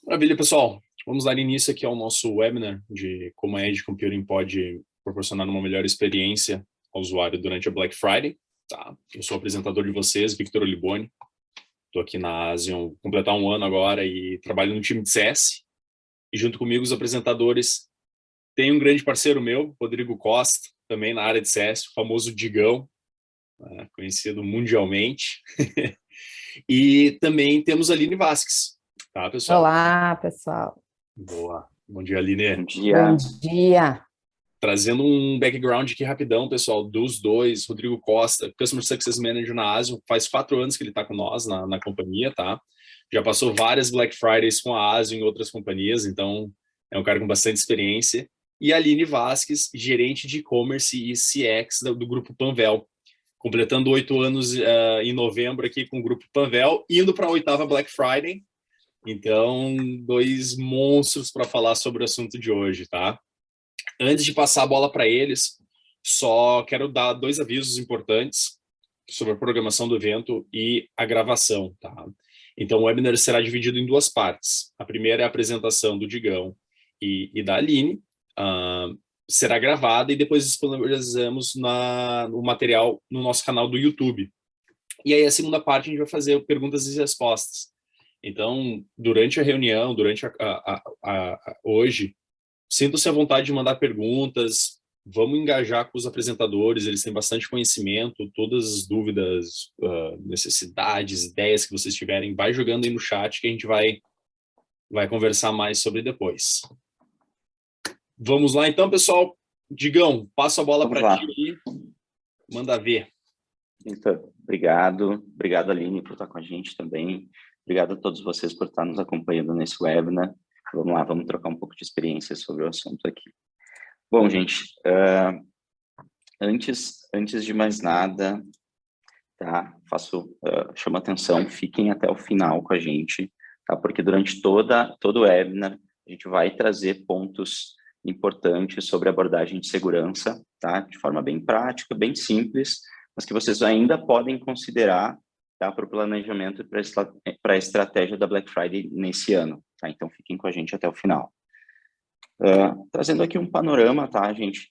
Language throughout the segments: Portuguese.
Maravilha, pessoal. Vamos dar início aqui ao nosso webinar de como a Edge Computing pode proporcionar uma melhor experiência ao usuário durante a Black Friday. Tá? Eu sou o apresentador de vocês, Victor Oliboni. Estou aqui na Asian, completar um ano agora e trabalho no time de CS. E junto comigo os apresentadores tem um grande parceiro meu, Rodrigo Costa, também na área de CS, o famoso Digão, conhecido mundialmente. E também temos a Aline Vasques, tá, pessoal? Olá, pessoal. Boa. Bom dia, Aline. Bom dia. Bom dia. Trazendo um background aqui rapidão, pessoal, dos dois, Rodrigo Costa, Customer Success Manager na Asian, faz 4 anos que ele está com nós na companhia, tá? Já passou várias Black Fridays com a Asian em outras companhias, então é um cara com bastante experiência. E a Aline Vasques, gerente de e-commerce e CX do Grupo Panvel, completando 8 anos em novembro aqui com o Grupo Panvel, indo para a 8ª Black Friday. Então, 2 monstros para falar sobre o assunto de hoje, tá? Antes de passar a bola para eles, só quero dar 2 avisos importantes sobre a programação do evento e a gravação, tá? Então, o webinar será dividido em 2 partes. A primeira é a apresentação do Digão e da Aline. Será gravada e depois disponibilizamos o material no nosso canal do YouTube. E aí, a segunda parte, a gente vai fazer perguntas e respostas. Então, durante a reunião, durante hoje, sintam-se à vontade de mandar perguntas, vamos engajar com os apresentadores, eles têm bastante conhecimento, todas as dúvidas, necessidades, ideias que vocês tiverem, vai jogando aí no chat que a gente vai conversar mais sobre depois. Vamos lá então, pessoal. Digão, passo a bola para ti aí, manda ver. Então, obrigado, Aline, por estar com a gente também. Obrigado a todos vocês por estar nos acompanhando nesse webinar. Vamos lá, vamos trocar um pouco de experiência sobre o assunto aqui. Bom, gente, antes de mais nada, tá? Chamo a atenção, fiquem até o final com a gente, tá? Porque durante todo o webinar, a gente vai trazer pontos importantes sobre abordagem de segurança, tá? De forma bem prática, bem simples, mas que vocês ainda podem considerar, tá, para o planejamento e para a estratégia da Black Friday nesse ano, tá? Então, fiquem com a gente até o final. Trazendo aqui um panorama, tá, gente?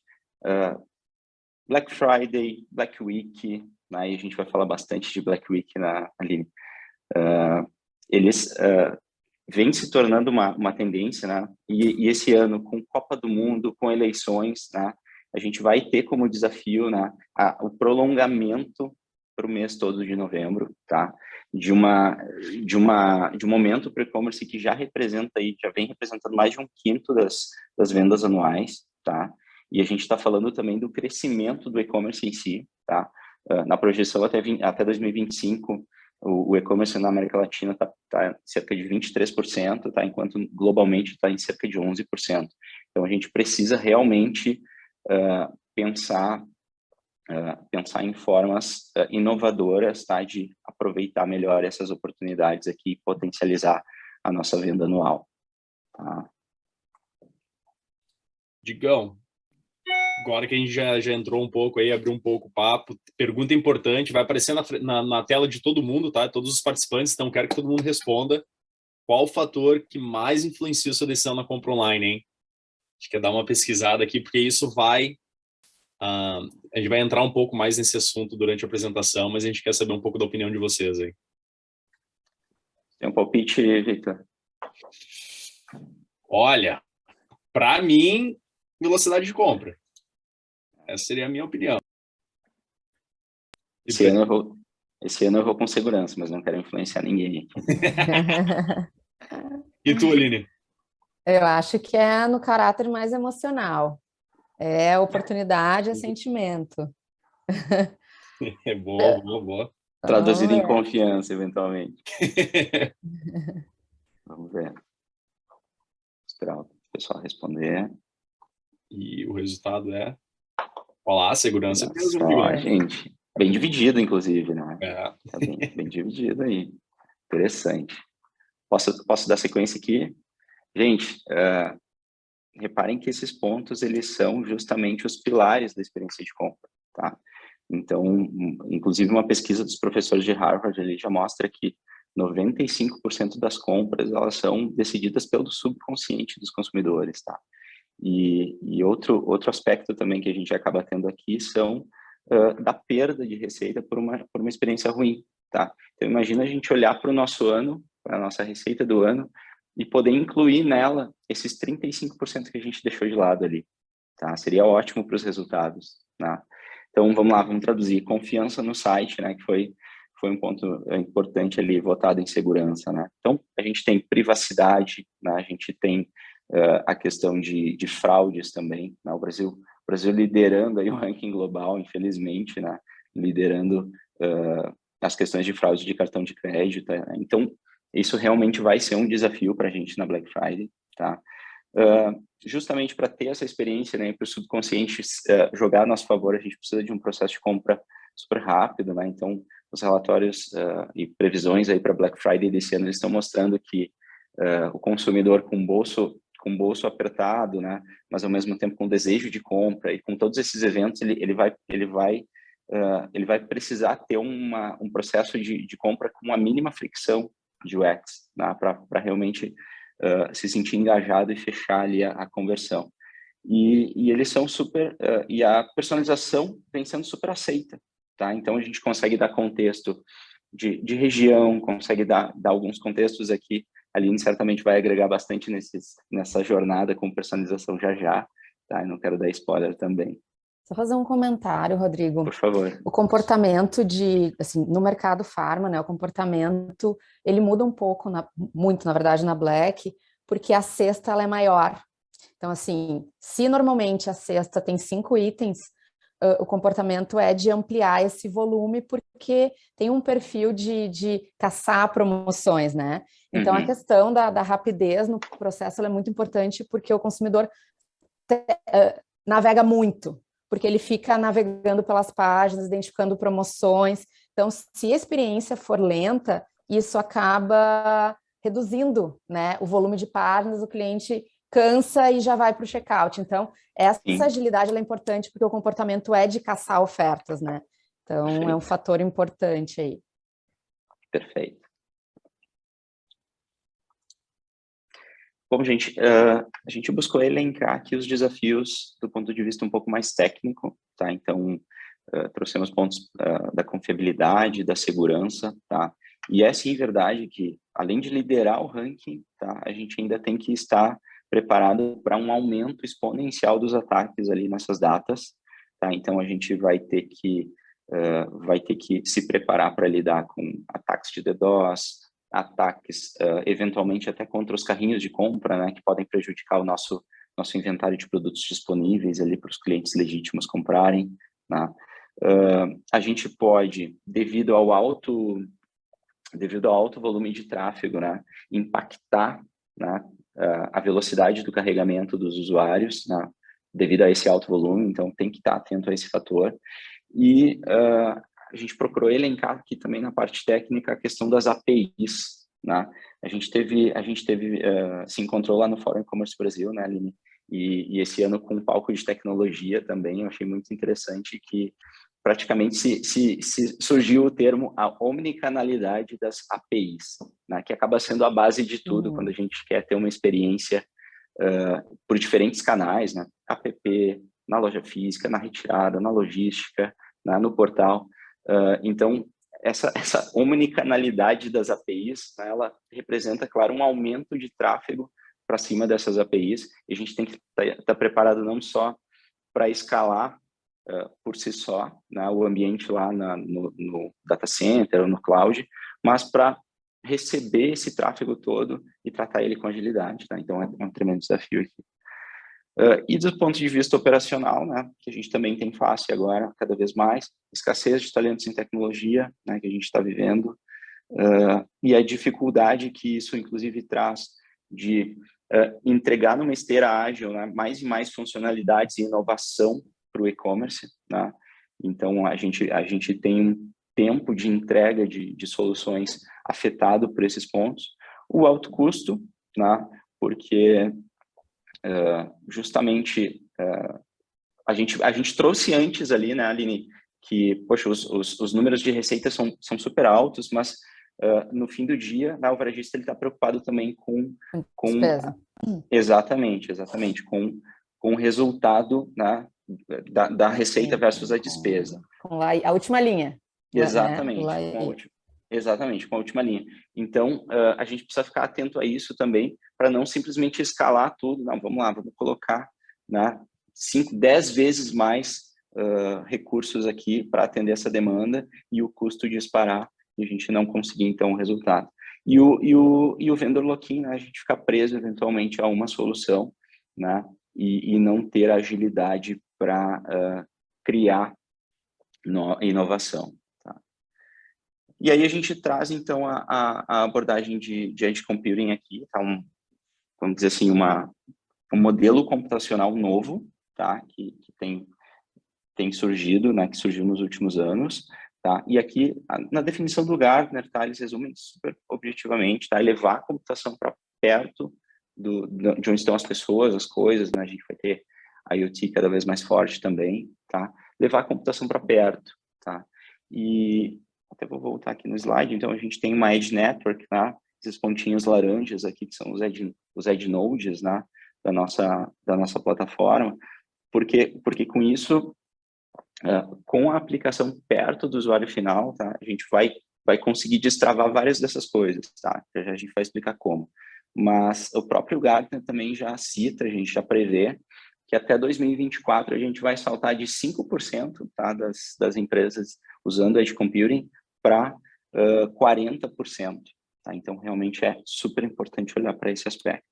Black Friday, Black Week, né, e a gente vai falar bastante de Black Week ali. Eles vêm se tornando uma tendência, né? E esse ano, com Copa do Mundo, com eleições, né, a gente vai ter como desafio, né, o prolongamento para o mês todo de novembro, tá? De um momento para o e-commerce que já vem representando mais de 1/5 das vendas anuais, tá? E a gente está falando também do crescimento do e-commerce em si, tá? Na projeção até 2025, o e-commerce na América Latina está cerca de 23%, tá? Enquanto globalmente está em cerca de 11%. Então, a gente precisa realmente pensar em formas inovadoras, tá, de aproveitar melhor essas oportunidades aqui e potencializar a nossa venda anual. Tá? Digão, agora que a gente já entrou um pouco aí, abriu um pouco o papo, pergunta importante, vai aparecer na tela de todo mundo, tá? Todos os participantes, então quero que todo mundo responda. Qual o fator que mais influencia a sua decisão na compra online, hein? A gente quer dar uma pesquisada aqui, porque isso a gente vai entrar um pouco mais nesse assunto durante a apresentação, mas a gente quer saber um pouco da opinião de vocês aí. Tem um palpite, Victor? Olha, para mim, velocidade de compra. Essa seria a minha opinião. Esse ano eu vou com segurança, mas não quero influenciar ninguém. E tu, Aline? Eu acho que é no caráter mais emocional. É oportunidade, é sentimento. É boa. Traduzido em confiança, eventualmente. Vamos ver. Esperar o pessoal responder. E o resultado é... Olha lá, segurança mesmo. Só, gente, bem dividido, inclusive, né? É. Tá bem dividido aí. Interessante. Posso dar sequência aqui? Gente, reparem que esses pontos, eles são justamente os pilares da experiência de compra, tá? Então, inclusive uma pesquisa dos professores de Harvard, ele já mostra que 95% das compras, elas são decididas pelo subconsciente dos consumidores, tá? E outro aspecto também que a gente acaba tendo aqui são da perda de receita por uma experiência ruim, tá? Então, imagina a gente olhar para o nosso ano, para a nossa receita do ano, e poder incluir nela esses 35% que a gente deixou de lado ali, tá? Seria ótimo para os resultados, né? Então, vamos lá, vamos traduzir. Confiança no site, né? Que foi um ponto importante ali, votado em segurança, né? Então, a gente tem privacidade, né? A gente tem a questão de fraudes também, né? O Brasil liderando aí o ranking global, infelizmente, né? Liderando as questões de fraude de cartão de crédito, né? Então, isso realmente vai ser um desafio para a gente na Black Friday, tá? Justamente para ter essa experiência, né, para o subconsciente jogar a nosso favor, a gente precisa de um processo de compra super rápido, né? Então, os relatórios e previsões aí para Black Friday desse ano, eles estão mostrando que o consumidor com bolso apertado, né, mas ao mesmo tempo com desejo de compra, e com todos esses eventos, ele vai precisar ter um processo de compra com a mínima fricção de UX, né, para realmente se sentir engajado e fechar ali a conversão. E eles são super... e a personalização vem sendo super aceita, tá? Então, a gente consegue dar contexto de região, consegue dar alguns contextos aqui. A Aline certamente vai agregar bastante nessa jornada com personalização já, tá? Eu não quero dar spoiler também. Só fazer um comentário, Rodrigo. Por favor. O comportamento assim, no mercado farma, né? O comportamento, ele muda um pouco, muito, na verdade, na Black, porque a cesta, ela é maior. Então, assim, se normalmente a cesta tem 5 itens, o comportamento é de ampliar esse volume, porque tem um perfil de caçar promoções, né? Então, a questão da rapidez no processo, ela é muito importante, porque o consumidor navega muito, porque ele fica navegando pelas páginas, identificando promoções. Então, se a experiência for lenta, isso acaba reduzindo, né, o volume de páginas, o cliente cansa e já vai para o checkout. Então, essa agilidade ela é importante, porque o comportamento é de caçar ofertas, né? Então, perfeito. É um fator importante aí. Perfeito. Bom, gente, a gente buscou elencar aqui os desafios do ponto de vista um pouco mais técnico, tá? Então, trouxemos pontos da confiabilidade, da segurança, tá? E é sim verdade que, além de liderar o ranking, tá? A gente ainda tem que estar preparado para um aumento exponencial dos ataques ali nessas datas, tá? Então, a gente vai ter que se preparar para lidar com ataques de DDoS, ataques, eventualmente até contra os carrinhos de compra, né, que podem prejudicar o nosso inventário de produtos disponíveis ali para os clientes legítimos comprarem, né? A gente pode, devido ao alto volume de tráfego, né, impactar, né, a velocidade do carregamento dos usuários, né, devido a esse alto volume, então tem que estar atento a esse fator. E a gente procurou elencar aqui também na parte técnica a questão das APIs, né? A gente se encontrou lá no Fórum E-Commerce Brasil, né, Aline? E esse ano com um palco de tecnologia também, eu achei muito interessante que praticamente se surgiu o termo a omnicanalidade das APIs, né, que acaba sendo a base de tudo quando a gente quer ter uma experiência por diferentes canais, né? App, na loja física, na retirada, na logística, né, no portal. Então, essa omnicanalidade das APIs, né, ela representa, claro, um aumento de tráfego para cima dessas APIs, e a gente tem que estar preparado não só para escalar por si só, né, o ambiente lá no data center ou no cloud, mas para receber esse tráfego todo e tratar ele com agilidade, tá? Então, é um tremendo desafio aqui. E do ponto de vista operacional, né, que a gente também tem face agora, cada vez mais, escassez de talentos em tecnologia, né, que a gente está vivendo, e a dificuldade que isso, inclusive, traz de entregar numa esteira ágil, né, mais e mais funcionalidades e inovação para o e-commerce, né? Então, a gente tem um tempo de entrega de soluções afetado por esses pontos. O alto custo, né, porque justamente a gente trouxe antes ali, né, Aline, que, poxa, os números de receita são super altos, mas no fim do dia, né, o varejista está preocupado também com despesa. Exatamente, com o resultado, né, da receita versus a despesa. Com a última linha. Exatamente, Né? exatamente, com a última linha. Então, a gente precisa ficar atento a isso também, para não simplesmente escalar tudo. Não, vamos lá, vamos colocar, né, 5, 10 vezes mais recursos aqui para atender essa demanda e o custo disparar e a gente não conseguir, então, o resultado. E o vendor lock-in, né, a gente fica preso, eventualmente, a uma solução, né, e não ter agilidade para criar inovação. Tá? E aí a gente traz, então, a abordagem de Edge Computing aqui, tá? Vamos dizer assim, um modelo computacional novo, tá? Que tem surgido, né? Que surgiu nos últimos anos, tá? E aqui, na definição do Gartner, tá? Eles resumem super objetivamente, tá? Levar a computação para perto de onde estão as pessoas, as coisas, né? A gente vai ter a IoT cada vez mais forte também, tá? Levar a computação para perto, tá? E até vou voltar aqui no slide. Então, a gente tem uma Edge Network, tá? Esses pontinhos laranjas aqui, que são os Edge Nodes, né? Da nossa plataforma. Porque com isso, com a aplicação perto do usuário final, tá? A gente vai conseguir destravar várias dessas coisas, tá? Já a gente vai explicar como. Mas o próprio Gartner também já cita, a gente já prevê, que até 2024 a gente vai saltar de 5%, tá, das empresas usando Edge Computing para 40%. Tá? Então, realmente é super importante olhar para esse aspecto.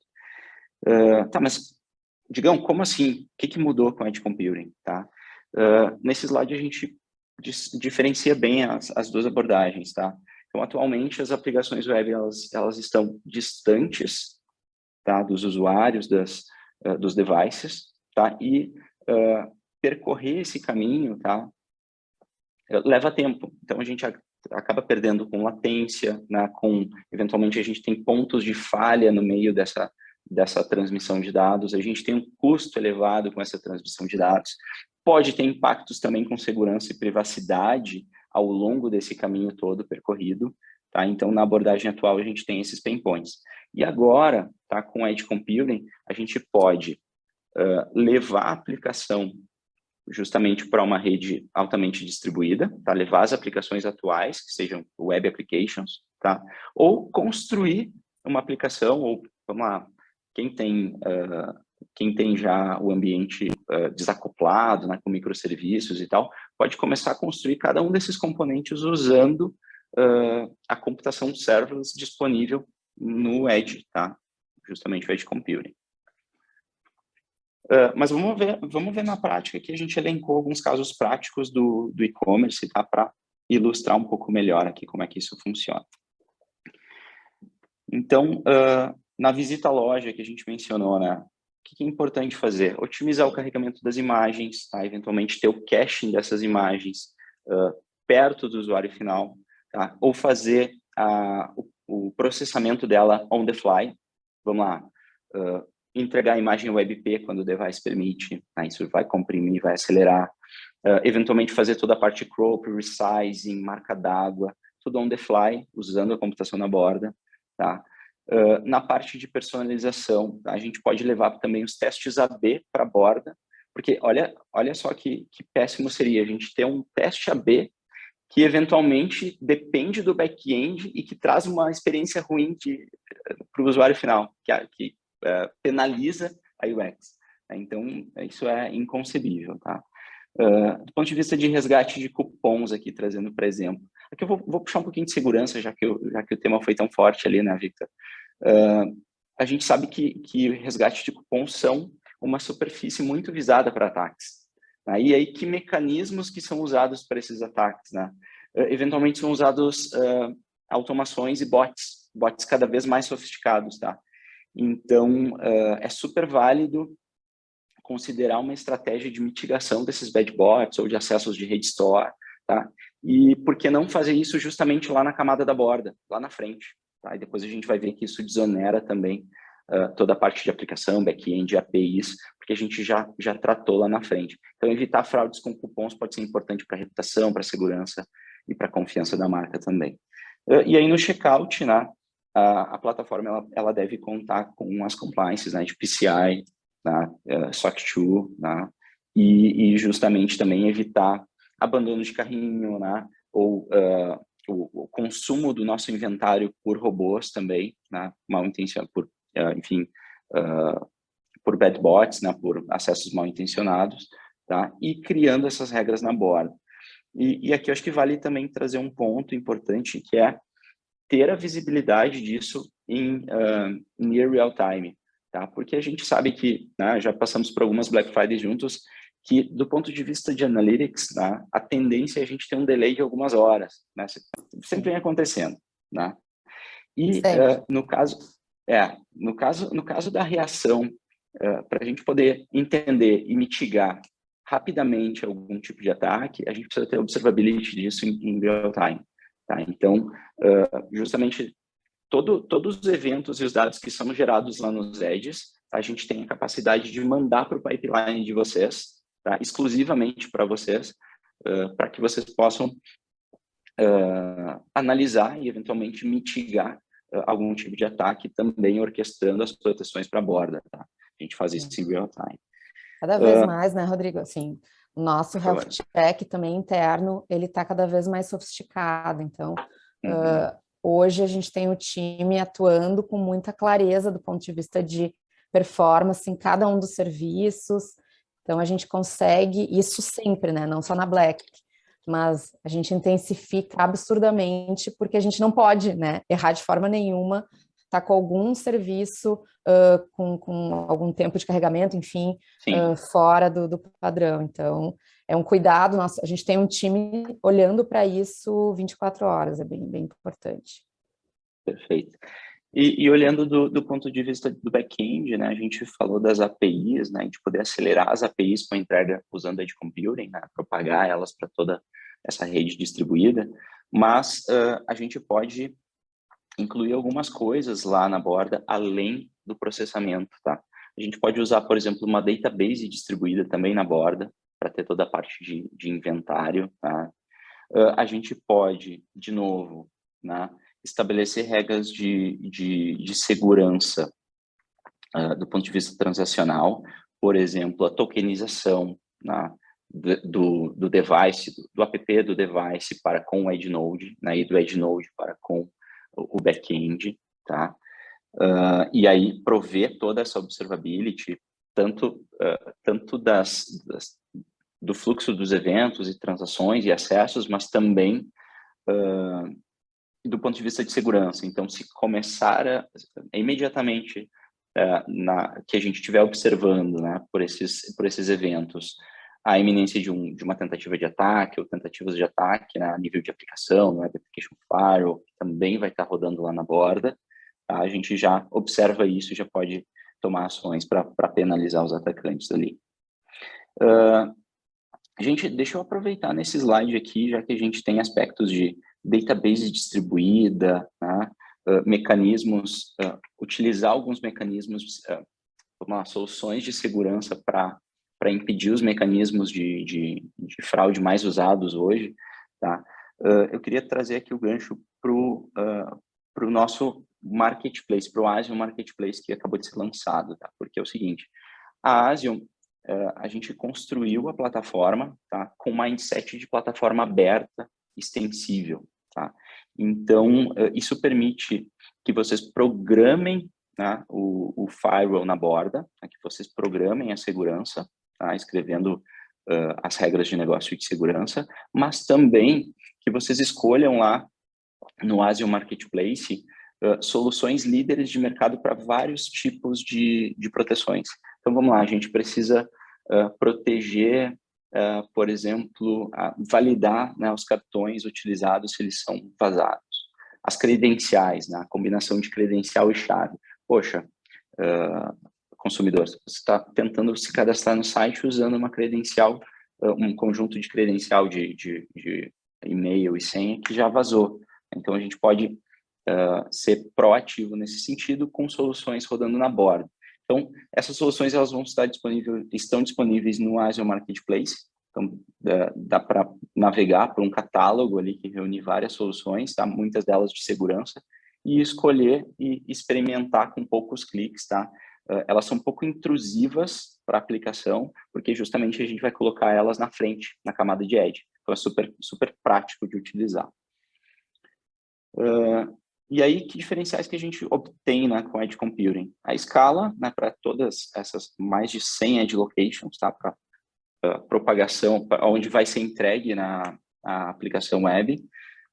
Tá, mas, Digão, como assim? O que mudou com Edge Computing? Tá? Nesse slide a gente diferencia bem as duas abordagens. Tá? Então, atualmente, as aplicações web elas estão distantes, tá, dos usuários, dos devices, tá? E percorrer esse caminho, tá, leva tempo. Então, a gente acaba perdendo com latência, né? Eventualmente, a gente tem pontos de falha no meio dessa transmissão de dados. A gente tem um custo elevado com essa transmissão de dados. Pode ter impactos também com segurança e privacidade ao longo desse caminho todo percorrido. Tá? Então, na abordagem atual, a gente tem esses pain points. E agora, tá, com Edge Computing, a gente pode levar a aplicação justamente para uma rede altamente distribuída, tá? Levar as aplicações atuais, que sejam web applications, tá? Ou construir uma aplicação, ou, vamos lá, quem tem já o ambiente desacoplado, né, com microserviços e tal, pode começar a construir cada um desses componentes usando a computação serverless disponível no Edge, tá? Justamente o Edge Computing. Mas vamos ver na prática que a gente elencou alguns casos práticos do e-commerce, tá? Para ilustrar um pouco melhor aqui como é que isso funciona. Então, na visita à loja que a gente mencionou, né? O que é importante fazer? Otimizar o carregamento das imagens, tá? Eventualmente ter o caching dessas imagens perto do usuário final, tá? Ou fazer o processamento dela on the fly. Vamos lá. Entregar a imagem WebP quando o device permite, tá? Isso vai comprimir, vai acelerar. Eventualmente fazer toda a parte crop, resizing, marca d'água, tudo on the fly, usando a computação na borda, tá? Na parte de personalização, tá? A gente pode levar também os testes AB para a borda, porque olha só que péssimo seria a gente ter um teste AB que eventualmente depende do back-end e que traz uma experiência ruim para o usuário final, que penaliza a UX. Então, isso é inconcebível, tá? Do ponto de vista de resgate de cupons aqui, trazendo para exemplo. Aqui eu vou puxar um pouquinho de segurança, já que o tema foi tão forte ali, né, Victor? A gente sabe que resgate de cupons são uma superfície muito visada para ataques. Tá? E aí, que mecanismos que são usados para esses ataques, né? Eventualmente são usados automações e bots cada vez mais sofisticados, tá? Então, é super válido considerar uma estratégia de mitigação desses bad bots ou de acessos de rede store, tá? E por que não fazer isso justamente lá na camada da borda, lá na frente, tá? E depois a gente vai ver que isso desonera também toda a parte de aplicação, back-end, APIs, porque a gente já tratou lá na frente. Então, evitar fraudes com cupons pode ser importante para a reputação, para a segurança e para a confiança da marca também. E aí no checkout, né, a plataforma ela deve contar com as compliances, né, de PCI, né, SOC 2, né, e justamente também evitar abandono de carrinho, né, ou o consumo do nosso inventário por robôs também, né, mal intencionado, enfim, por bad bots, né, por acessos mal intencionados, tá, e criando essas regras na borda. E aqui eu acho que vale também trazer um ponto importante, que é ter a visibilidade disso em near real time, tá? Porque a gente sabe que, né, já passamos por algumas Black Fridays juntos, que do ponto de vista de analytics, né, a tendência é a gente ter um delay de algumas horas, né? Sempre vem acontecendo, né? E no caso da reação, para a gente poder entender e mitigar rapidamente algum tipo de ataque, a gente precisa ter observability disso em real time. Tá? Então, justamente, todos os eventos e os dados que são gerados lá nos edges, a gente tem a capacidade de mandar para o pipeline de vocês, tá? Exclusivamente para vocês, para que vocês possam analisar e, eventualmente, mitigar algum tipo de ataque, também orquestrando as proteções para a borda. Tá? A gente faz isso em real time. Cada vez mais, né, Rodrigo? Assim, o nosso health check também interno, ele está cada vez mais sofisticado. Então, hoje a gente tem o time atuando com muita clareza do ponto de vista de performance em cada um dos serviços. Então, a gente consegue isso sempre, né? Não só na Black, mas a gente intensifica absurdamente porque a gente não pode, né, errar de forma nenhuma, tá com algum serviço com algum tempo de carregamento, enfim, fora do padrão. Então, é um cuidado nosso. A gente tem um time olhando para isso 24 horas, é bem, bem importante. Perfeito. E olhando do ponto de vista do back-end, né, a gente falou das APIs, né, de poder acelerar as APIs com a entrega usando Edge Computing, né, propagar elas para toda essa rede distribuída, mas a gente pode incluir algumas coisas lá na borda além do processamento, tá? A gente pode usar, por exemplo, uma database distribuída também na borda para ter toda a parte de inventário, tá? A gente pode, de novo, né, estabelecer regras de segurança do ponto de vista transacional, por exemplo, a tokenização, né, do device, do app do device para com o EdgeNode, né, e do EdgeNode para com o back-end, tá? E aí prover toda essa observability, tanto do fluxo dos eventos e transações e acessos, mas também do ponto de vista de segurança. Então, se começar imediatamente que a gente estiver observando, né, por esses eventos, a iminência de uma tentativa de ataque ou tentativas de ataque, né, a nível de aplicação, né, application firewall, que também vai estar rodando lá na borda, tá? A gente já observa isso e já pode tomar ações para penalizar os atacantes ali. Gente, deixa eu aproveitar nesse slide aqui, já que a gente tem aspectos de database distribuída, né, mecanismos, utilizar alguns mecanismos, soluções de segurança para impedir os mecanismos de fraude mais usados hoje, tá? Eu queria trazer aqui o gancho para o nosso marketplace, para o Asium Marketplace que acabou de ser lançado, tá? Porque é o seguinte, a Asium, a gente construiu a plataforma, tá, com um mindset de plataforma aberta, extensível, tá? Então, isso permite que vocês programem, né, o firewall na borda, né, que vocês programem a segurança, tá, escrevendo as regras de negócio de segurança, mas também que vocês escolham lá no Asium Marketplace soluções líderes de mercado para vários tipos de proteções. Então, vamos lá, a gente precisa proteger, por exemplo, validar, né, os cartões utilizados se eles são vazados. As credenciais, né, a combinação de credencial e chave. Poxa, consumidor, você está tentando se cadastrar no site usando uma credencial, um conjunto de credencial de e-mail e senha que já vazou. Então, a gente pode ser proativo nesse sentido com soluções rodando na borda. Então, essas soluções elas vão estão disponíveis no Asium Marketplace, Então, dá para navegar por um catálogo ali que reúne várias soluções, tá? Muitas delas de segurança, e escolher e experimentar com poucos cliques, tá? Elas são um pouco intrusivas para a aplicação, porque justamente a gente vai colocar elas na frente, na camada de Edge. Então, é super, super prático de utilizar. E aí, que diferenciais que a gente obtém, né, com Edge Computing? A escala, né, para todas essas mais de 100 Edge Locations, tá? Para propagação, onde vai ser entregue na aplicação web.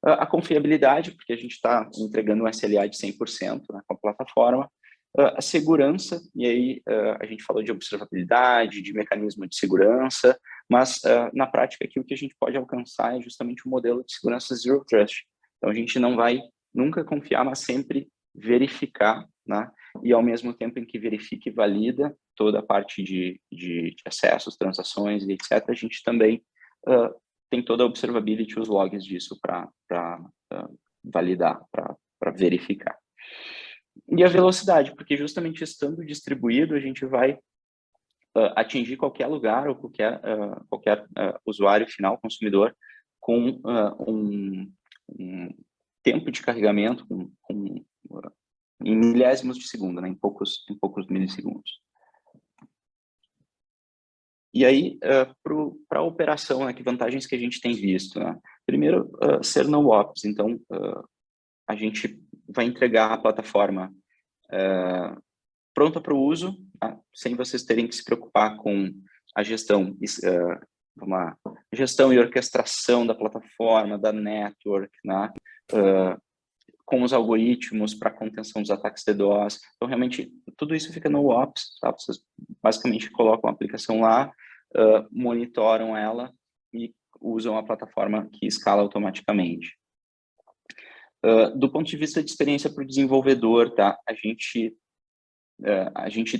A confiabilidade, porque a gente está entregando um SLA de 100%, né, com a plataforma. A segurança, e aí a gente falou de observabilidade, de mecanismo de segurança, mas na prática aqui o que a gente pode alcançar é justamente o modelo de segurança Zero Trust. Então a gente não vai nunca confiar, mas sempre verificar, né? E ao mesmo tempo em que verifica e valida toda a parte de acessos, transações e etc., a gente também tem toda a observability, os logs disso para validar, para verificar. E a velocidade, porque justamente estando distribuído, a gente vai atingir qualquer lugar ou qualquer usuário final, consumidor, com um tempo de carregamento em milésimos de segundo, né? em poucos milissegundos. E aí, para a operação, né, que vantagens que a gente tem visto? Né? Primeiro, ser no-ops. Então, a gente vai entregar a plataforma pronta para o uso, tá? Sem vocês terem que se preocupar com a gestão, gestão e orquestração da plataforma, da network, né? Com os algoritmos para contenção dos ataques DDoS. Então, realmente, tudo isso fica no Ops, tá? Vocês basicamente colocam a aplicação lá, monitoram ela e usam a plataforma que escala automaticamente. Do ponto de vista de experiência para o desenvolvedor, tá? A gente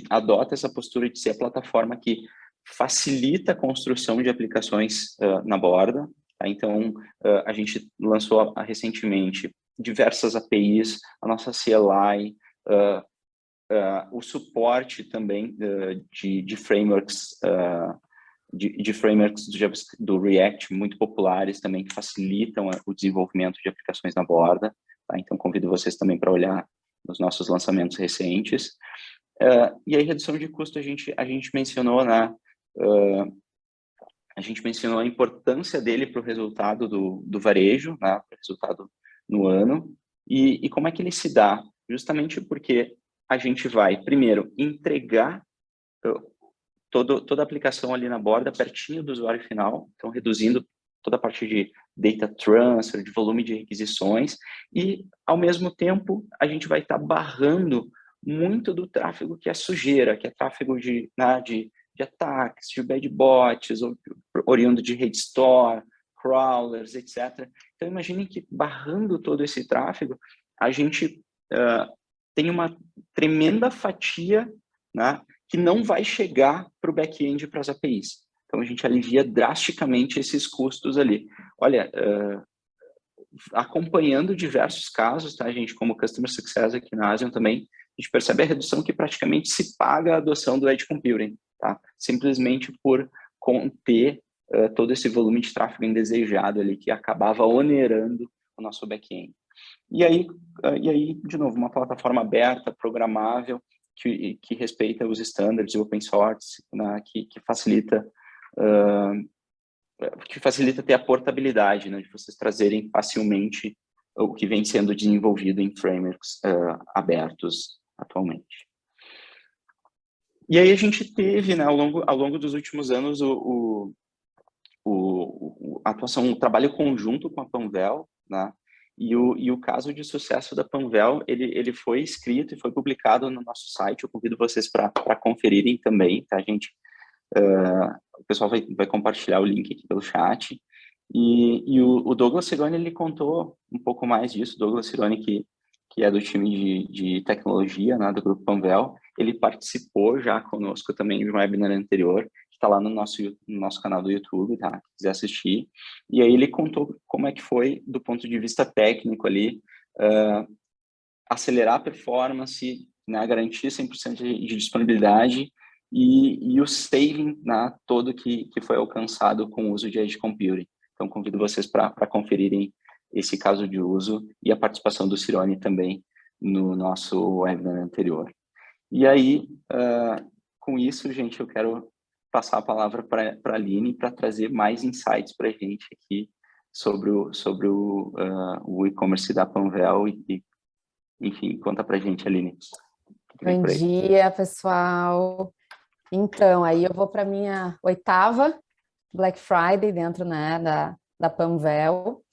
adota essa postura de ser a plataforma que facilita a construção de aplicações na borda. Tá? Então, a gente lançou recentemente diversas APIs, a nossa CLI, o suporte também de frameworks, de frameworks do React muito populares também, que facilitam o desenvolvimento de aplicações na borda. Tá? Então, convido vocês também para olhar nos nossos lançamentos recentes. E aí, redução de custo, a gente mencionou, né? A gente mencionou a importância dele para o resultado do varejo, né? Para o resultado no ano. E como é que ele se dá? Justamente porque a gente vai, primeiro, entregar toda a aplicação ali na borda, pertinho do usuário final, então reduzindo toda a parte de data transfer, de volume de requisições, e, ao mesmo tempo, a gente vai estar barrando muito do tráfego que é sujeira, que é tráfego de ataques, de bad bots, oriundo de rede store, crawlers, etc. Então, imaginem que barrando todo esse tráfego, a gente tem uma tremenda fatia, né, que não vai chegar para o back-end, para as APIs. Então, a gente alivia drasticamente esses custos ali. Olha, acompanhando diversos casos, tá, gente, como Customer Success aqui na Asian também, a gente percebe a redução que praticamente se paga a adoção do Edge Computing, tá? Simplesmente por conter todo esse volume de tráfego indesejado ali, que acabava onerando o nosso back-end. E aí, de novo, uma plataforma aberta, programável, que respeita os standards de open source, né, que facilita ter a portabilidade, né, de vocês trazerem facilmente o que vem sendo desenvolvido em frameworks abertos atualmente. E aí a gente teve, né, ao longo dos últimos anos, a atuação, o trabalho conjunto com a Panvel, né, e o caso de sucesso da Panvel, ele foi escrito e foi publicado no nosso site. Eu convido vocês para conferirem também, tá, gente? O pessoal vai compartilhar o link aqui pelo chat. E o Douglas Cirone, ele contou um pouco mais disso. Douglas Cirone, que é do time de tecnologia, né, do Grupo Panvel, ele participou já conosco também de um webinar anterior, que está lá no nosso canal do YouTube, tá? Se quiser assistir. E aí ele contou como é que foi, do ponto de vista técnico ali, acelerar a performance, né, garantir 100% de disponibilidade e o saving, né, todo que foi alcançado com o uso de Edge Computing. Então, convido vocês para conferirem esse caso de uso e a participação do Cirone também no nosso webinar anterior. E aí, com isso, gente, eu quero passar a palavra para a Aline para trazer mais insights para a gente aqui sobre o e-commerce da Panvel e, enfim, conta para a gente, Aline. Bom dia, pessoal. Então, aí eu vou para a minha 8ª Black Friday dentro, né, da Panvel.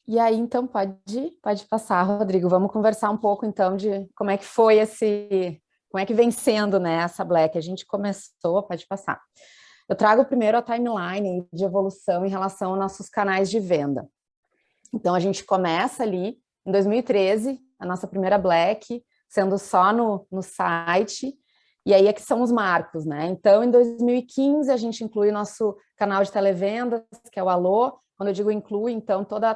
E aí, então, pode passar, Rodrigo. Vamos conversar um pouco, então, de como é que foi como é que vem sendo, né, essa Black. A gente começou, pode passar. Eu trago primeiro a timeline de evolução em relação aos nossos canais de venda. Então, a gente começa ali em 2013, a nossa primeira Black, sendo só no site, e aí é que são os marcos, né? Então, em 2015, a gente inclui o nosso canal de televendas, que é o Alô. Quando eu digo inclui, então, toda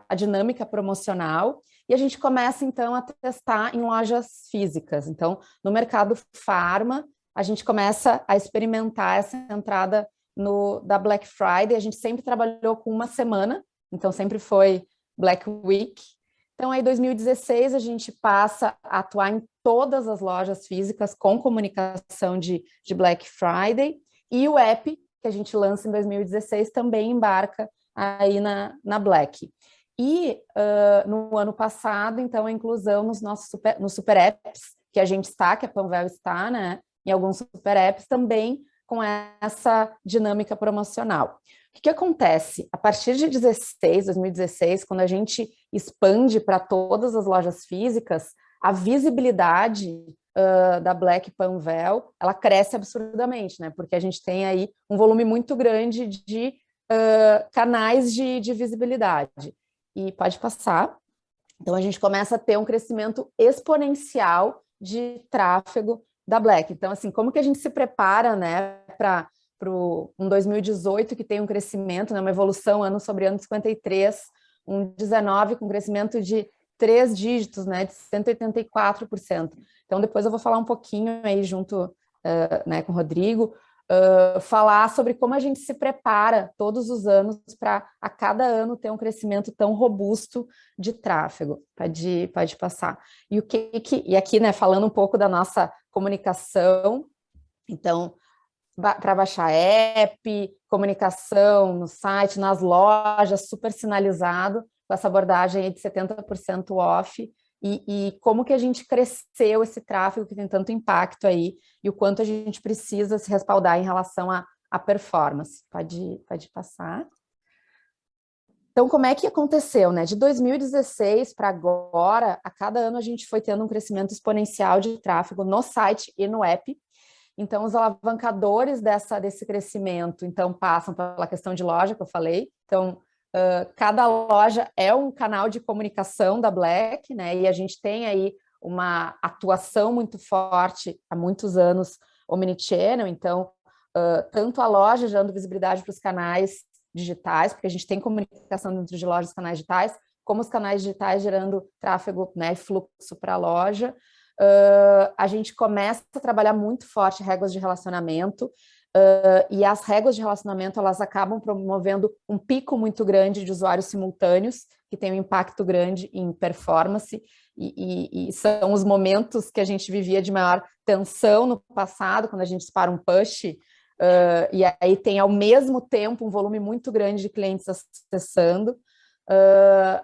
a dinâmica promocional, e a gente começa, então, a testar em lojas físicas. Então, no mercado farma, a gente começa a experimentar essa entrada da Black Friday. A gente sempre trabalhou com uma semana, então sempre foi Black Week. Então, aí, em 2016, a gente passa a atuar em todas as lojas físicas com comunicação de Black Friday, e o app, que a gente lança em 2016, também embarca aí na Black. E no ano passado, então, a inclusão nos super apps, que a gente está, que a Panvel está, né, em alguns super apps, também com essa dinâmica promocional. O que acontece? A partir de 2016, quando a gente expande para todas as lojas físicas, a visibilidade da Black Panvel, ela cresce absurdamente, né? Porque a gente tem aí um volume muito grande de canais de visibilidade. E pode passar. Então, a gente começa a ter um crescimento exponencial de tráfego da Black. Então, assim, como que a gente se prepara, né, para um 2018 que tem um crescimento, né, uma evolução ano sobre ano de 53, um 19 com crescimento de 3 dígitos, né, de 184%. Então, depois eu vou falar um pouquinho aí junto né, com o Rodrigo, falar sobre como a gente se prepara todos os anos para a cada ano ter um crescimento tão robusto de tráfego. Pode passar. E aqui, né, falando um pouco da nossa comunicação, então, para baixar app, comunicação no site, nas lojas, super sinalizado, com essa abordagem aí de 70% off, e como que a gente cresceu esse tráfego que tem tanto impacto aí, e o quanto a gente precisa se respaldar em relação à performance. Pode passar. Então, como é que aconteceu, né? De 2016 para agora, a cada ano a gente foi tendo um crescimento exponencial de tráfego no site e no app. Então, os alavancadores desse crescimento, então, passam pela questão de loja, que eu falei. Então, cada loja é um canal de comunicação da Black, né? E a gente tem aí uma atuação muito forte há muitos anos, omnichannel. Então, tanto a loja gerando visibilidade para os canais digitais, porque a gente tem comunicação dentro de lojas e canais digitais, como os canais digitais gerando tráfego, né, fluxo para a loja. A gente começa a trabalhar muito forte regras de relacionamento, e as regras de relacionamento, elas acabam promovendo um pico muito grande de usuários simultâneos, que tem um impacto grande em performance, e são os momentos que a gente vivia de maior tensão no passado, quando a gente dispara um push, e aí tem ao mesmo tempo um volume muito grande de clientes acessando,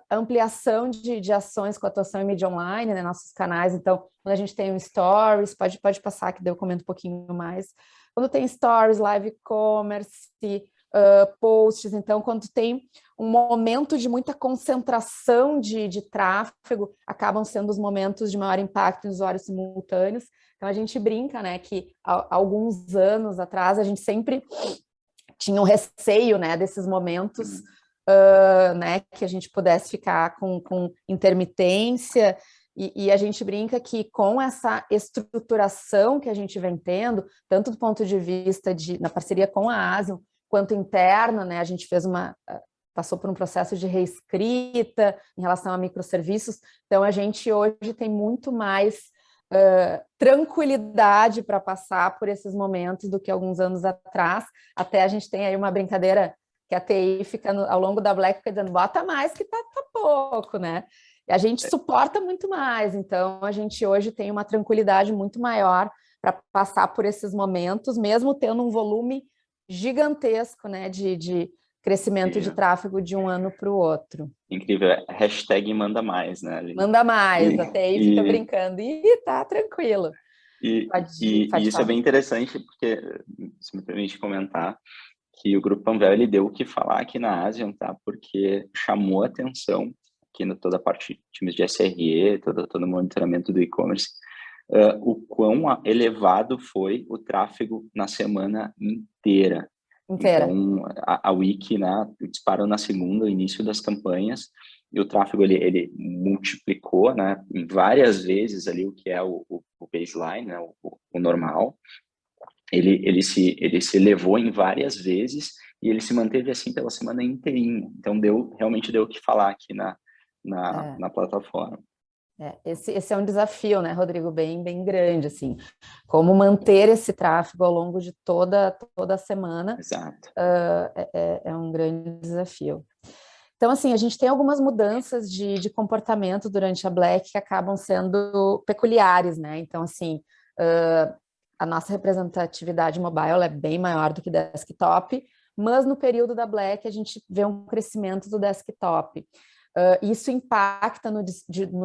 ampliação de ações com atuação em mídia online, né, nossos canais. Então, quando a gente tem um stories, pode passar que daí eu comento um pouquinho mais. Quando tem stories, live e-commerce, posts, então quando tem um momento de muita concentração de tráfego, acabam sendo os momentos de maior impacto em usuários simultâneos. Então a gente brinca, né, que há alguns anos atrás a gente sempre tinha um receio, né, desses momentos, né, que a gente pudesse ficar com intermitência, e a gente brinca que com essa estruturação que a gente vem tendo, tanto do ponto de vista na parceria com a Asian, quanto interna, né, a gente passou por um processo de reescrita em relação a microserviços, então a gente hoje tem muito mais tranquilidade para passar por esses momentos do que alguns anos atrás. Até a gente tem aí uma brincadeira que a TI fica ao longo da Black fica dizendo, bota mais que tá pouco, né? E a gente suporta muito mais, então a gente hoje tem uma tranquilidade muito maior para passar por esses momentos, mesmo tendo um volume gigantesco, né, de crescimento de tráfego de um ano para o outro. Incrível, hashtag manda mais, né? Manda mais, até aí fica brincando, e tá tranquilo. E isso é bem interessante, porque, se me permite comentar, que o Grupo Panvel, ele deu o que falar aqui na Asian, tá? Porque chamou atenção aqui na toda a parte de times de SRE, todo o monitoramento do e-commerce, o quão elevado foi o tráfego na semana inteira. Então, a Wiki, né, disparou na segunda, o início das campanhas, e o tráfego ele multiplicou, né, em várias vezes ali o que é o baseline, né, o normal. Ele se elevou em várias vezes e ele se manteve assim pela semana inteirinha. Então, realmente deu o que falar aqui na plataforma. Esse é um desafio, né, Rodrigo, bem grande, assim, como manter esse tráfego ao longo de toda a semana. Exato. É um grande desafio. Então, assim, a gente tem algumas mudanças de comportamento durante a Black que acabam sendo peculiares, né? Então, assim, a nossa representatividade mobile é bem maior do que desktop, mas no período da Black a gente vê um crescimento do desktop. Isso impacta no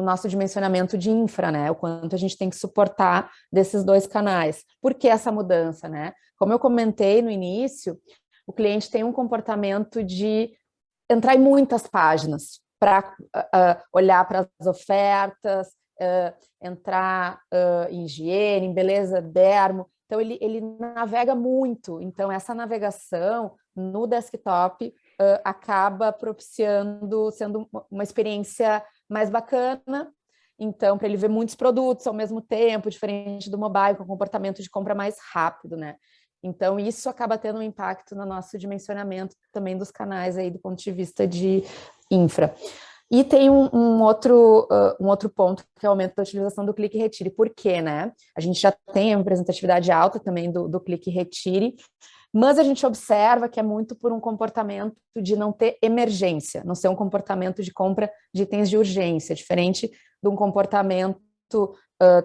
nosso dimensionamento de infra, né? O quanto a gente tem que suportar desses dois canais. Por que essa mudança, né? Como eu comentei no início, o cliente tem um comportamento de entrar em muitas páginas para olhar para as ofertas, entrar em higiene, em beleza, dermo. Então, ele navega muito. Então, essa navegação no desktop acaba propiciando, sendo uma experiência mais bacana. Então, para ele ver muitos produtos ao mesmo tempo, diferente do mobile, com comportamento de compra mais rápido, né? Então, isso acaba tendo um impacto no nosso dimensionamento também dos canais aí do ponto de vista de infra. E tem um outro ponto, que é o aumento da utilização do clique e retire. Por quê, né? A gente já tem a representatividade alta também do clique e retire, mas a gente observa que é muito por um comportamento de não ter emergência, não ser um comportamento de compra de itens de urgência, diferente de um comportamento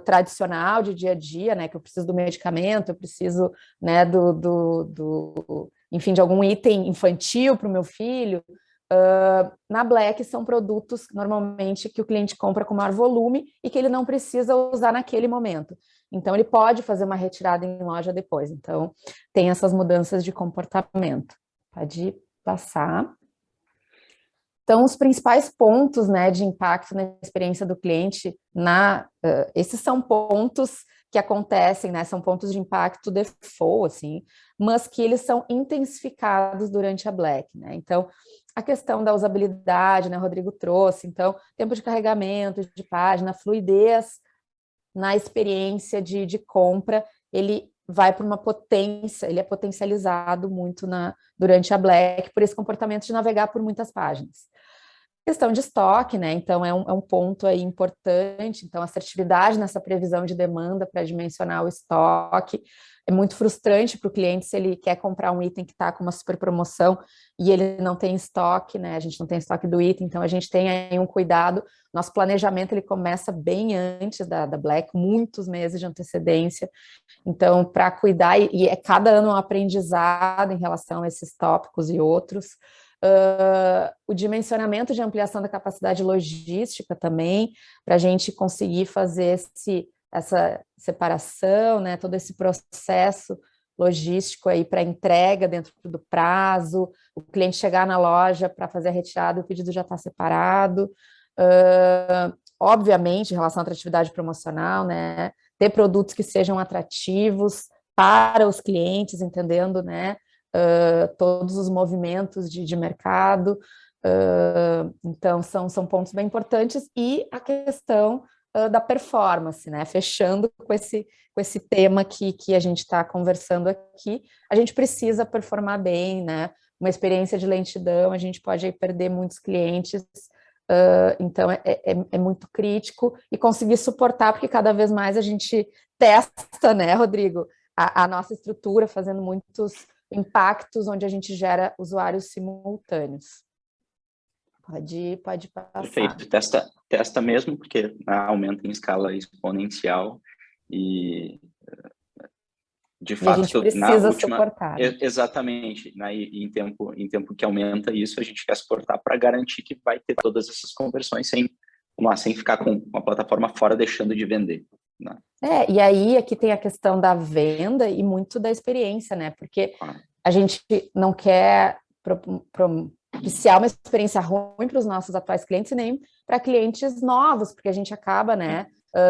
tradicional de dia a dia, né, que eu preciso do medicamento, eu preciso, né, enfim, de algum item infantil para o meu filho. Na Black são produtos normalmente que o cliente compra com maior volume e que ele não precisa usar naquele momento. Então, ele pode fazer uma retirada em loja depois. Então, tem essas mudanças de comportamento. Pode passar. Então, os principais pontos, né, de impacto na experiência do cliente, esses são pontos que acontecem, né, são pontos de impacto default, assim, mas que eles são intensificados durante a Black, né? Então, a questão da usabilidade, né, o Rodrigo trouxe, então, tempo de carregamento, de página, fluidez na experiência de compra, ele vai para uma potência, ele é potencializado muito durante a Black por esse comportamento de navegar por muitas páginas. Questão de estoque, né? Então, é um ponto aí importante. Então, assertividade nessa previsão de demanda para dimensionar o estoque. É muito frustrante para o cliente se ele quer comprar um item que está com uma super promoção e ele não tem estoque, né? A gente não tem estoque do item, então a gente tem aí um cuidado. Nosso planejamento, ele começa bem antes da Black, muitos meses de antecedência. Então, para cuidar, e cada ano um aprendizado em relação a esses tópicos e outros. O dimensionamento de ampliação da capacidade logística também, para a gente conseguir fazer essa separação, né, todo esse processo logístico aí para entrega dentro do prazo, o cliente chegar na loja para fazer a retirada, o pedido já está separado. Obviamente, em relação à atratividade promocional, né, ter produtos que sejam atrativos para os clientes, entendendo, né, todos os movimentos de mercado. Então, são pontos bem importantes. E a questão da performance, né? Fechando com esse tema que a gente está conversando aqui, a gente precisa performar bem, né? Uma experiência de lentidão, a gente pode aí perder muitos clientes Então, é muito crítico e conseguir suportar, porque cada vez mais a gente testa, né, Rodrigo, a nossa estrutura, fazendo muitos impactos onde a gente gera usuários simultâneos. Pode passar. Perfeito, testa mesmo, porque aumenta em escala exponencial e, de fato, a gente precisa suportar. Exatamente, né? E em tempo que aumenta isso, a gente quer suportar para garantir que vai ter todas essas conversões sem ficar com a plataforma fora deixando de vender, né? E aí aqui tem a questão da venda e muito da experiência, né? Porque a gente não quer propiciar uma experiência ruim para os nossos atuais clientes e nem para clientes novos, porque a gente acaba, né,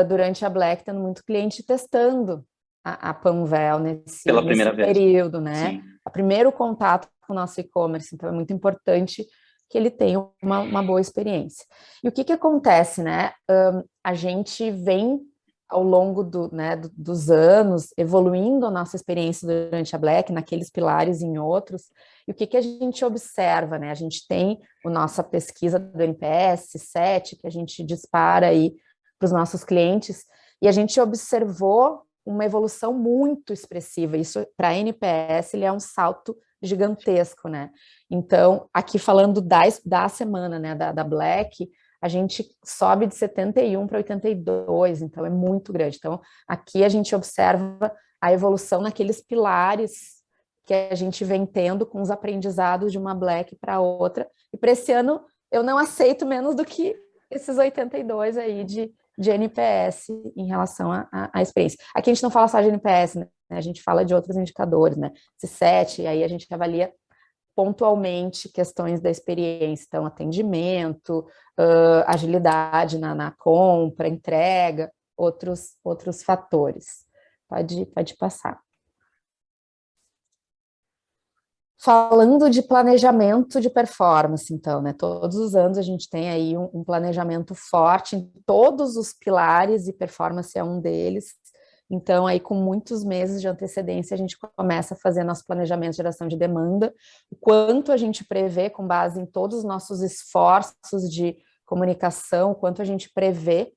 durante a Black, tendo muito cliente testando a Panvel nesse período, né? O primeiro contato com o nosso e-commerce, então é muito importante que ele tenha uma boa experiência. E o que acontece, né? A gente vem ao longo dos anos, evoluindo a nossa experiência durante a Black, naqueles pilares e em outros, e o que a gente observa, né? A gente tem a nossa pesquisa do NPS 7, que a gente dispara aí para os nossos clientes, e a gente observou uma evolução muito expressiva. Isso, para a NPS, ele é um salto gigantesco, né? Então, aqui falando da semana, né, da Black, a gente sobe de 71 para 82, então é muito grande. Então, aqui a gente observa a evolução naqueles pilares que a gente vem tendo com os aprendizados de uma Black para outra. E para esse ano, eu não aceito menos do que esses 82 aí de NPS em relação à experiência. Aqui a gente não fala só de NPS, né? A gente fala de outros indicadores, né? Esse 7, aí a gente avalia pontualmente questões da experiência, então atendimento, agilidade na compra, entrega, outros fatores. Pode passar. Falando de planejamento de performance, então, né? Todos os anos a gente tem aí um planejamento forte em todos os pilares e performance é um deles. Então, aí com muitos meses de antecedência, a gente começa a fazer nosso planejamento de geração de demanda, o quanto a gente prevê com base em todos os nossos esforços de comunicação, o quanto a gente prevê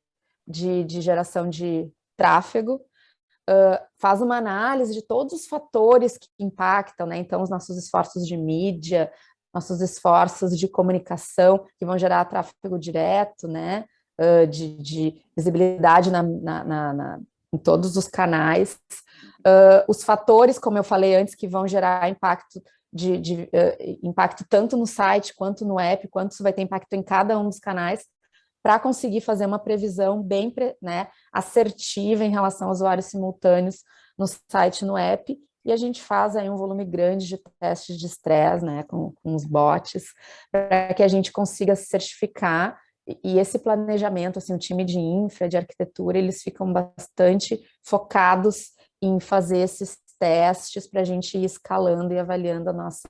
de geração de tráfego, faz uma análise de todos os fatores que impactam, né? Então, os nossos esforços de mídia, nossos esforços de comunicação, que vão gerar tráfego direto, né? De visibilidade em todos os canais, os fatores, como eu falei antes, que vão gerar impacto impacto tanto no site quanto no app, quanto isso vai ter impacto em cada um dos canais, para conseguir fazer uma previsão bem, né, assertiva em relação a usuários simultâneos no site e no app, e a gente faz aí um volume grande de testes de estresse, né, com os bots, para que a gente consiga se certificar. E esse planejamento, assim, o time de infra, de arquitetura, eles ficam bastante focados em fazer esses testes para a gente ir escalando e avaliando a nossa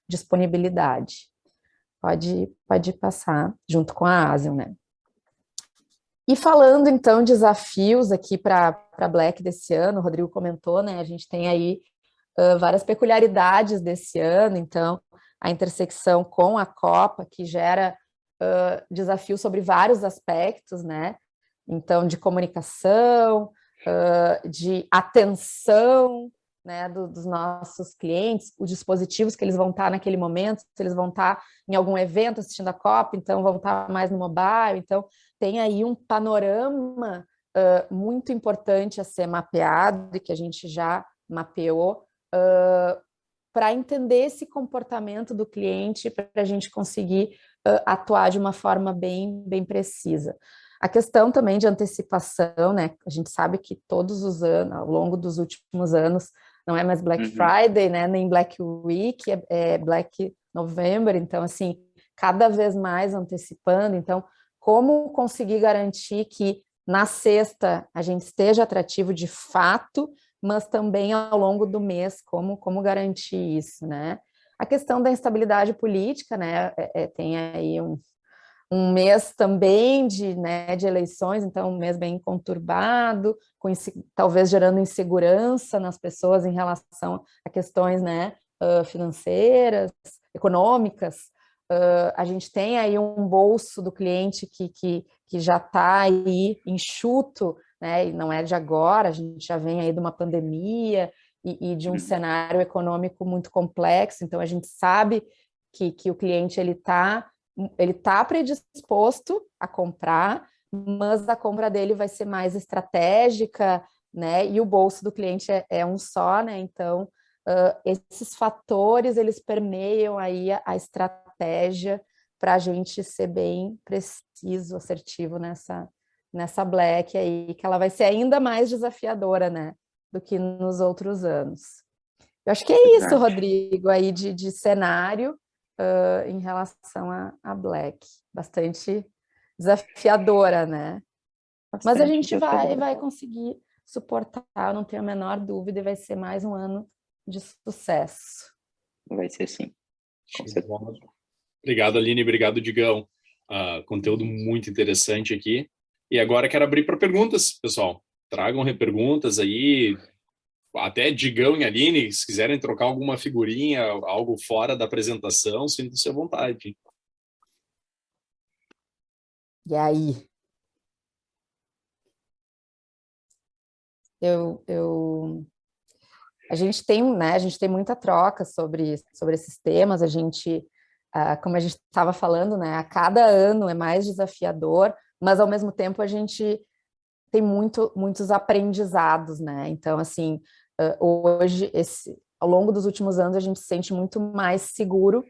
disponibilidade. Pode passar, junto com a Asian, né? E falando, então, desafios aqui para a Black desse ano, o Rodrigo comentou, né? A gente tem aí várias peculiaridades desse ano, então, a intersecção com a Copa, que gera desafios sobre vários aspectos, né? Então, de comunicação, de atenção, né, dos nossos clientes, os dispositivos que eles vão estar naquele momento, se eles vão estar em algum evento assistindo a Copa, então vão estar mais no mobile, então tem aí um panorama muito importante a ser mapeado e que a gente já mapeou para entender esse comportamento do cliente, para a gente conseguir atuar de uma forma bem precisa. A questão também de antecipação, né? A gente sabe que todos os anos, ao longo dos últimos anos, não é mais Black Friday, né? Nem Black Week, é Black November, então, assim, cada vez mais antecipando. Então, como conseguir garantir que na sexta a gente esteja atrativo de fato, mas também ao longo do mês, como garantir isso, né? A questão da instabilidade política, né? Tem aí um mês também de eleições, então um mês bem conturbado, talvez gerando insegurança nas pessoas em relação a questões, né, financeiras, econômicas, a gente tem aí um bolso do cliente que já está aí enxuto, né? E não é de agora, a gente já vem aí de uma pandemia e de um cenário econômico muito complexo, então a gente sabe que o cliente ele tá predisposto a comprar, mas a compra dele vai ser mais estratégica, né? E o bolso do cliente é um só, né? Então, esses fatores, eles permeiam aí a estratégia para a gente ser bem preciso, assertivo nessa Black aí, que ela vai ser ainda mais desafiadora, né? Do que nos outros anos. Eu acho que é isso, Rodrigo, aí de cenário em relação à Black. Bastante desafiadora, né? Mas a gente vai conseguir suportar, eu não tenho a menor dúvida, e vai ser mais um ano de sucesso. Vai ser sim. Com certeza. Obrigado, Aline, obrigado, Digão. Conteúdo muito interessante aqui. E agora quero abrir para perguntas, pessoal. Tragam perguntas aí, até Digão e Aline, se quiserem trocar alguma figurinha, algo fora da apresentação, sintam-se à vontade. E aí? A gente tem, né, a gente tem muita troca sobre esses temas, como a gente estava falando, né, a cada ano é mais desafiador, mas ao mesmo tempo a gente tem muitos aprendizados, né, então assim, hoje, ao longo dos últimos anos, a gente se sente muito mais seguros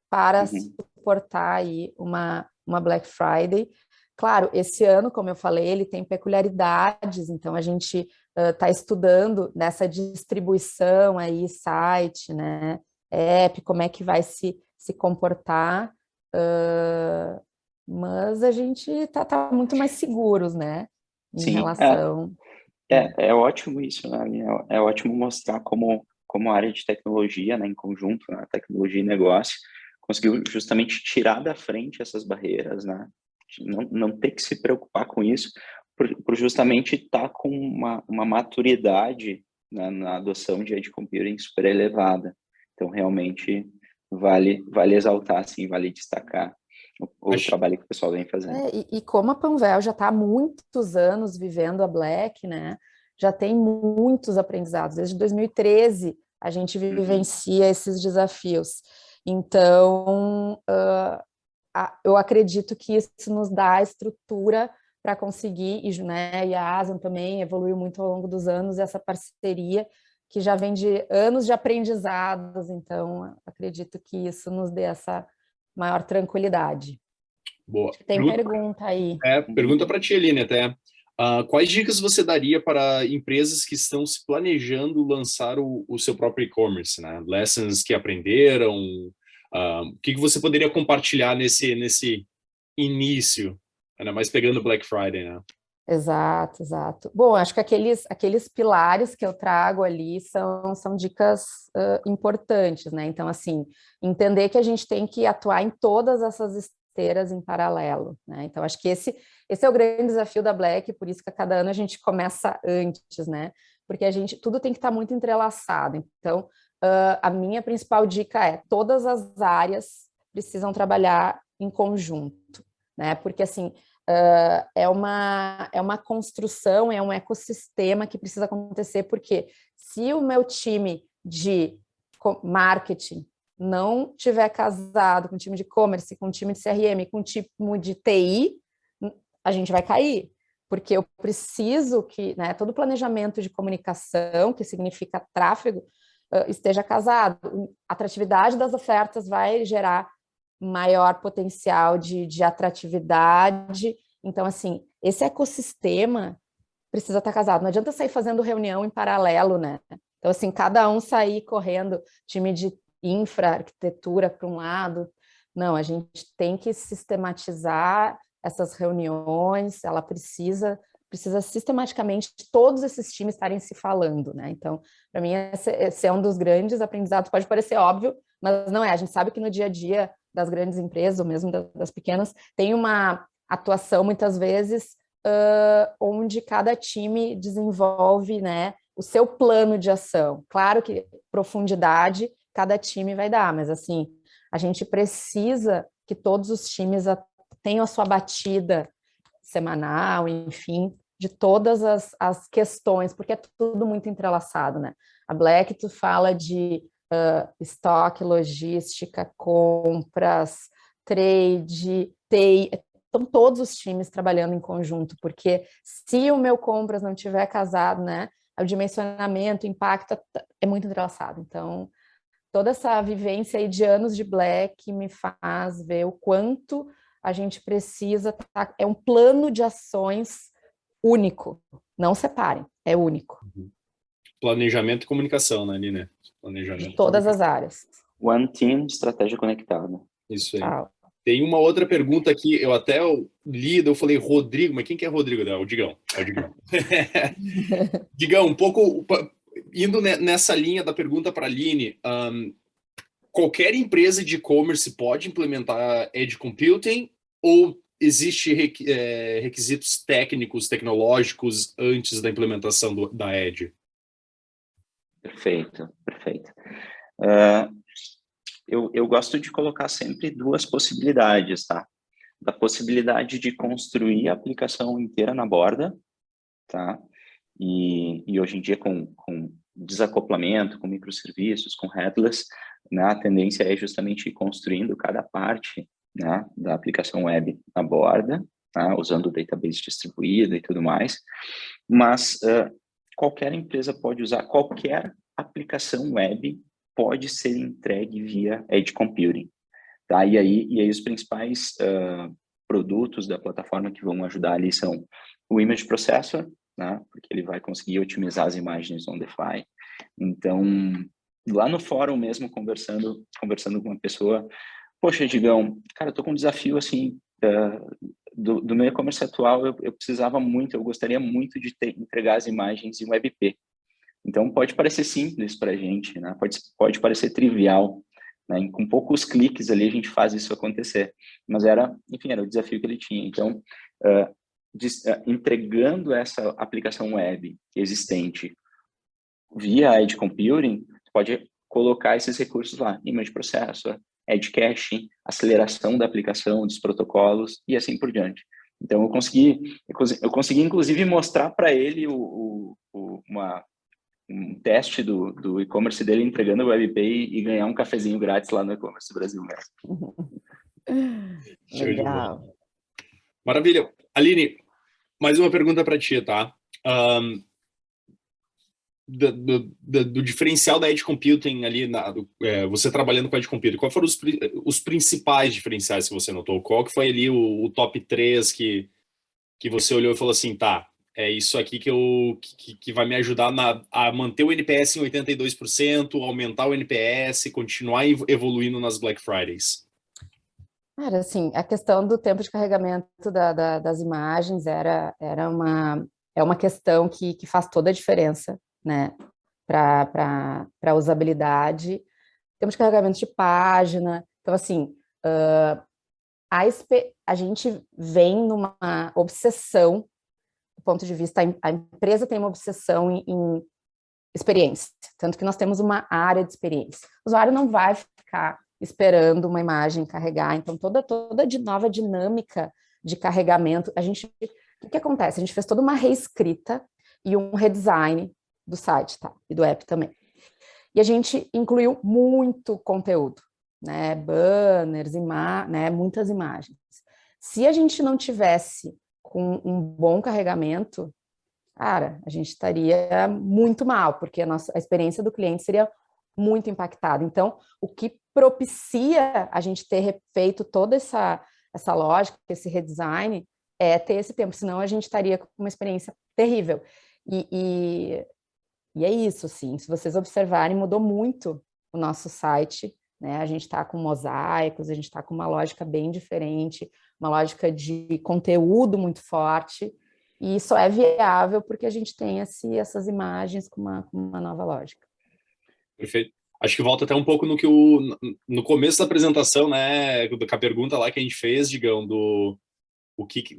para suportar aí uma Black Friday. Claro, esse ano, como eu falei, ele tem peculiaridades, então a gente está estudando nessa distribuição aí, site, né, app, como é que vai se comportar, mas a gente está muito mais seguros, né, em relação... É ótimo isso, né? É ótimo mostrar como a área de tecnologia, né, em conjunto, né, tecnologia e negócio, conseguiu justamente tirar da frente essas barreiras, né? Não ter que se preocupar com isso, por justamente estar com uma maturidade, né, na adoção de edge computing super elevada. Então, realmente, vale exaltar, assim, vale destacar o trabalho que o pessoal vem fazendo. E como a Panvel já está há muitos anos vivendo a Black, né, já tem muitos aprendizados. Desde 2013 a gente vivencia esses desafios. Então, eu acredito que isso nos dá a estrutura para conseguir, né, e a Asian também evoluiu muito ao longo dos anos, essa parceria que já vem de anos de aprendizados, então acredito que isso nos dê essa maior tranquilidade. Boa. Tem pergunta aí. Pergunta para ti, Aline, até. Quais dicas você daria para empresas que estão se planejando lançar o seu próprio e-commerce, né? Lessons que aprenderam, o que você poderia compartilhar nesse início, ainda mais pegando Black Friday, né? Exato. Bom, acho que aqueles pilares que eu trago ali são dicas importantes, né? Então, assim, entender que a gente tem que atuar em todas essas esteiras em paralelo, né? Então, acho que esse é o grande desafio da Black, por isso que a cada ano a gente começa antes, né? Porque tudo tem que estar muito entrelaçado. Então, a minha principal dica é todas as áreas precisam trabalhar em conjunto, né? Porque, assim, é uma construção, é um ecossistema que precisa acontecer, porque se o meu time de marketing não tiver casado com o time de e-commerce, com o time de CRM, com o time de TI, a gente vai cair, porque eu preciso que, né, todo planejamento de comunicação, que significa tráfego, esteja casado. A atratividade das ofertas vai gerar maior potencial de atratividade. Então, assim, esse ecossistema precisa estar casado. Não adianta sair fazendo reunião em paralelo, né? Então, assim, cada um sair correndo, time de infra, arquitetura para um lado. Não, a gente tem que sistematizar essas reuniões, ela precisa sistematicamente todos esses times estarem se falando, né? Então, para mim, esse é um dos grandes aprendizados. Pode parecer óbvio, mas não é. A gente sabe que no dia a dia das grandes empresas, ou mesmo das pequenas, tem uma atuação, muitas vezes, onde cada time desenvolve, né, o seu plano de ação. Claro que profundidade cada time vai dar, mas, assim, a gente precisa que todos os times tenham a sua batida semanal, enfim, de todas as questões, porque é tudo muito entrelaçado, né? A Black, tu fala de estoque, logística, compras, trade, TI, estão todos os times trabalhando em conjunto, porque se o meu compras não tiver casado, né, o dimensionamento, o impacto é muito entrelaçado. Então, toda essa vivência aí de anos de Black me faz ver o quanto a gente precisa, é um plano de ações único, não separem, é único. Planejamento e comunicação, né, Aline? De todas as áreas. One Team, estratégia conectada. Isso aí. Tchau. Tem uma outra pergunta aqui, eu até li, eu falei Rodrigo, mas quem que é Rodrigo? É o Digão. É o Digão. Digão, um pouco indo nessa linha da pergunta para a Aline, qualquer empresa de e-commerce pode implementar Edge Computing ou existe requisitos técnicos, tecnológicos antes da implementação da Edge? Perfeito, perfeito. Eu gosto de colocar sempre duas possibilidades, tá? Da possibilidade de construir a aplicação inteira na borda, tá? E hoje em dia com desacoplamento, com microserviços, com headless, né, a tendência é justamente ir construindo cada parte, né, da aplicação web na borda, tá, usando o database distribuído e tudo mais, mas qualquer empresa pode usar, qualquer aplicação web pode ser entregue via Edge Computing, tá? E aí os principais produtos da plataforma que vão ajudar ali são o Image Processor, né? Porque ele vai conseguir otimizar as imagens on the fly. Então, lá no fórum mesmo, conversando com uma pessoa, poxa, Digão, cara, eu tô com um desafio assim, do meu e-commerce atual, eu precisava muito, eu gostaria muito de entregar as imagens em WebP. Então, pode parecer simples para a gente, né? Pode parecer trivial, né? Com poucos cliques ali a gente faz isso acontecer. Mas era o desafio que ele tinha. Então, entregando essa aplicação web existente via Edge Computing, pode colocar esses recursos lá, Image Processor, Edge Caching, aceleração da aplicação, dos protocolos e assim por diante. Então, eu consegui inclusive mostrar para ele um teste do e-commerce dele entregando o WebPay e ganhar um cafezinho grátis lá no e-commerce Brasil mesmo. Legal. Maravilha. Aline, mais uma pergunta para ti, tá? Do diferencial da Edge Computing ali, você trabalhando com a Edge Computing, quais foram os principais diferenciais que você notou? Qual que foi ali o top 3 que você olhou e falou assim, tá, é isso aqui que vai me ajudar a manter o NPS em 82%, aumentar o NPS, continuar evoluindo nas Black Fridays? Cara, assim, a questão do tempo de carregamento das imagens é uma questão que faz toda a diferença, né, para a usabilidade. Tempo de carregamento de página. Então, assim, a gente vem numa obsessão, do ponto de vista, a empresa tem uma obsessão em experiência, tanto que nós temos uma área de experiência. O usuário não vai ficar esperando uma imagem carregar, então toda de nova dinâmica de carregamento, o que acontece? A gente fez toda uma reescrita e um redesign do site, tá? E do app também. E a gente incluiu muito conteúdo, né? Banners, né? Muitas imagens. Se a gente não tivesse com um bom carregamento, cara, a gente estaria muito mal, porque a experiência do cliente seria muito impactada. Então, o que propicia a gente ter feito toda essa lógica, esse redesign, é ter esse tempo, senão a gente estaria com uma experiência terrível. E é isso, sim. Se vocês observarem, mudou muito o nosso site, né? A gente está com mosaicos, a gente está com uma lógica bem diferente, uma lógica de conteúdo muito forte, e só é viável porque a gente tem essas imagens com uma nova lógica. Perfeito. Acho que volta até um pouco no que no começo da apresentação, né, com a pergunta lá que a gente fez, Digão,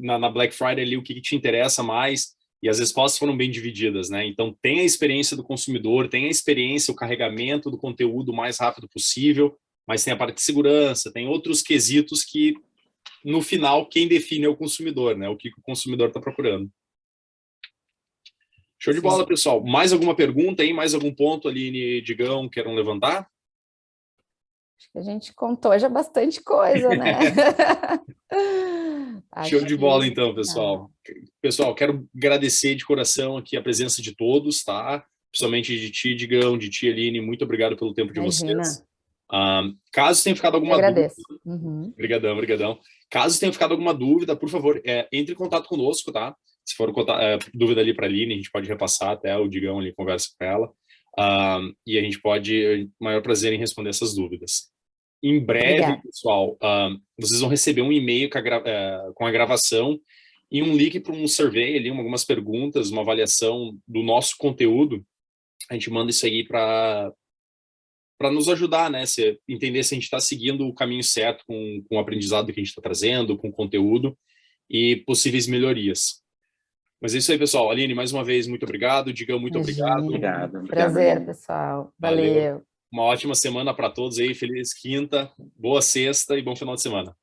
na Black Friday ali, o que te interessa mais, e as respostas foram bem divididas, né? Então, tem a experiência do consumidor, tem a experiência, o carregamento do conteúdo o mais rápido possível, mas tem a parte de segurança, tem outros quesitos que, no final, quem define é o consumidor, né? O que o consumidor está procurando. Show de bola, pessoal. Mais alguma pergunta aí? Mais algum ponto, Aline, Digão, queiram levantar? Acho que a gente contou já bastante coisa, né? Show de bola, então, pessoal. Pessoal, quero agradecer de coração aqui a presença de todos, tá? Principalmente de ti, Digão, de ti, Aline. Muito obrigado pelo tempo de vocês. Caso tenha ficado alguma dúvida... Obrigadão, obrigadão. Caso tenha ficado alguma dúvida, por favor, entre em contato conosco, tá? Se for dúvida ali para a Aline, a gente pode repassar até o Digão ali, conversa com ela. E a gente pode, maior prazer em responder essas dúvidas. Em breve, pessoal, vocês vão receber um e-mail com a gravação e um link para um survey ali, algumas perguntas, uma avaliação do nosso conteúdo. A gente manda isso aí para nos ajudar, né? Entender se a gente está seguindo o caminho certo com o aprendizado que a gente está trazendo, com o conteúdo e possíveis melhorias. Mas é isso aí, pessoal. Aline, mais uma vez, muito obrigado. Digão, muito obrigado. Obrigado. Prazer, pessoal. Valeu. Uma ótima semana para todos aí. Feliz quinta, boa sexta e bom final de semana.